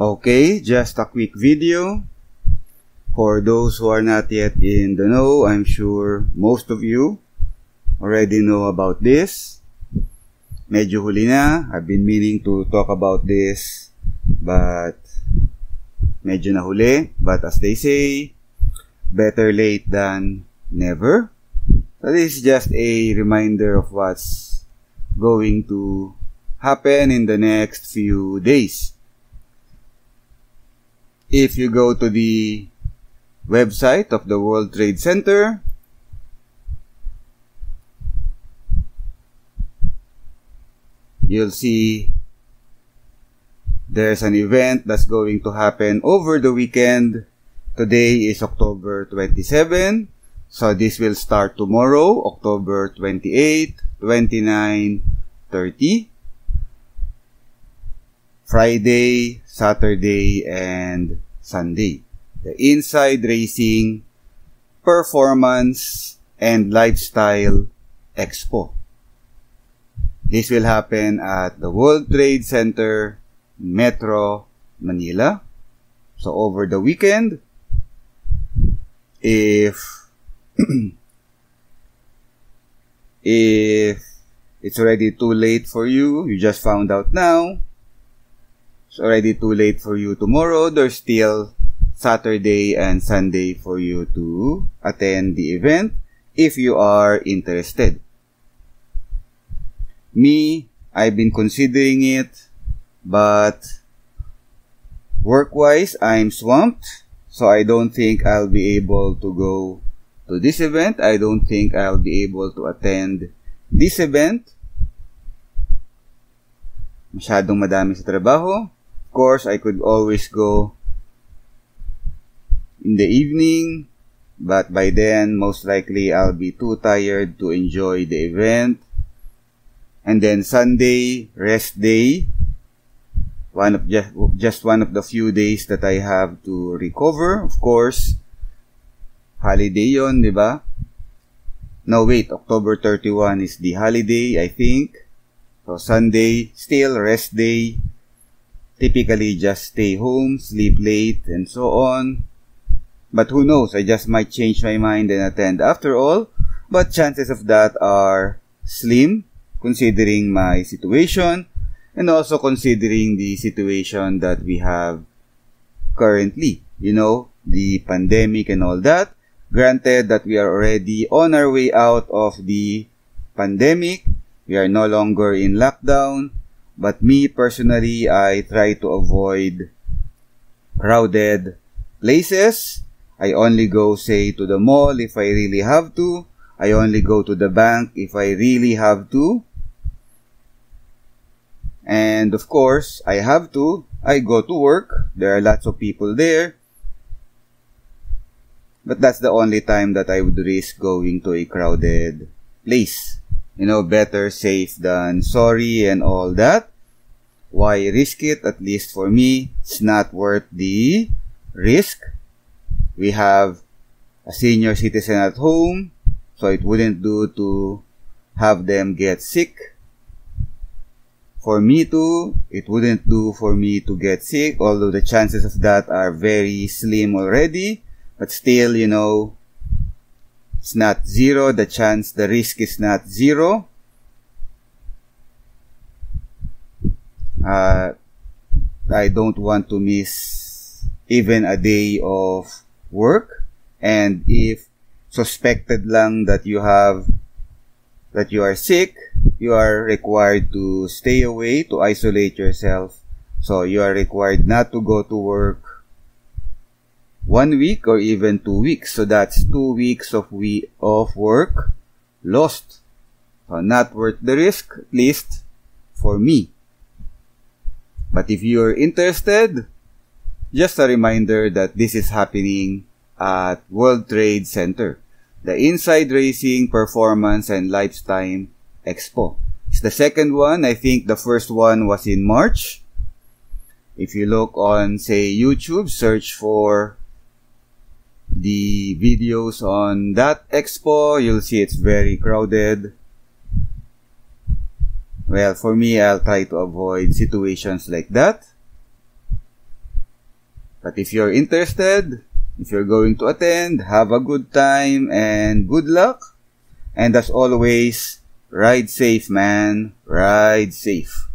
Okay, just a quick video. For those who are not yet in the know, I'm sure most of you already know about this. Medyo huli na. I've been meaning to talk about this, but medyo nahuli. But as they say, better late than never. So this is just a reminder of what's going to happen in the next few days. If you go to the website of the World Trade Center, you'll see there's an event that's going to happen over the weekend. Today is October 27, so this will start tomorrow, October 28, 29, 30. Friday, Saturday, and Sunday. The Inside Racing Performance and Lifestyle Expo. This will happen at the World Trade Center, Metro Manila. So over the weekend, if it's already too late for you, you just found out now, it's already too late for you tomorrow, there's still Saturday and Sunday for you to attend the event if you are interested. Me, I've been considering it, but work-wise, I'm swamped, so I don't think I'll be able to go to this event. I don't think I'll be able to attend this event. Masyadong madami sa trabaho. Of course, I could always go in the evening, but by then, most likely, I'll be too tired to enjoy the event. And then Sunday, rest day, just one of the few days that I have to recover. Of course, holiday yon, di ba? No, wait, October 31 is the holiday, I think. So Sunday, still rest day. Typically, just stay home, sleep late, and so on. But who knows, I just might change my mind and attend after all. But chances of that are slim, considering my situation, and also considering the situation that we have currently. You know, the pandemic and all that. Granted that we are already on our way out of the pandemic. We are no longer in lockdown. But me personally, I try to avoid crowded places. I only go, say, to the mall if I really have to. I only go to the bank if I really have to. And of course, I have to. I go to work. There are lots of people there. But that's the only time that I would risk going to a crowded place. You know, better safe than sorry and all that. Why risk it? At least for me, it's not worth the risk. We have a senior citizen at home, so it wouldn't do to have them get sick. For me too, it wouldn't do for me to get sick, although the chances of that are very slim already. But still, you know, it's not zero. The risk is not zero. I don't want to miss even a day of work. And if suspected lang that you are sick, you are required to stay away, to isolate yourself. So you are required not to go to work 1 week or even 2 weeks. So that's 2 weeks of work lost. So not worth the risk, at least for me. But if you're interested, just a reminder that this is happening at World Trade Center. The Inside Racing Performance and Lifestyle Expo. It's the second one. I think the first one was in March. If you look on, say, YouTube, search for the videos on that expo, you'll see it's very crowded. Well, for me, I'll try to avoid situations like that. But if you're interested, if you're going to attend, have a good time and good luck. And as always, ride safe, man. Ride safe.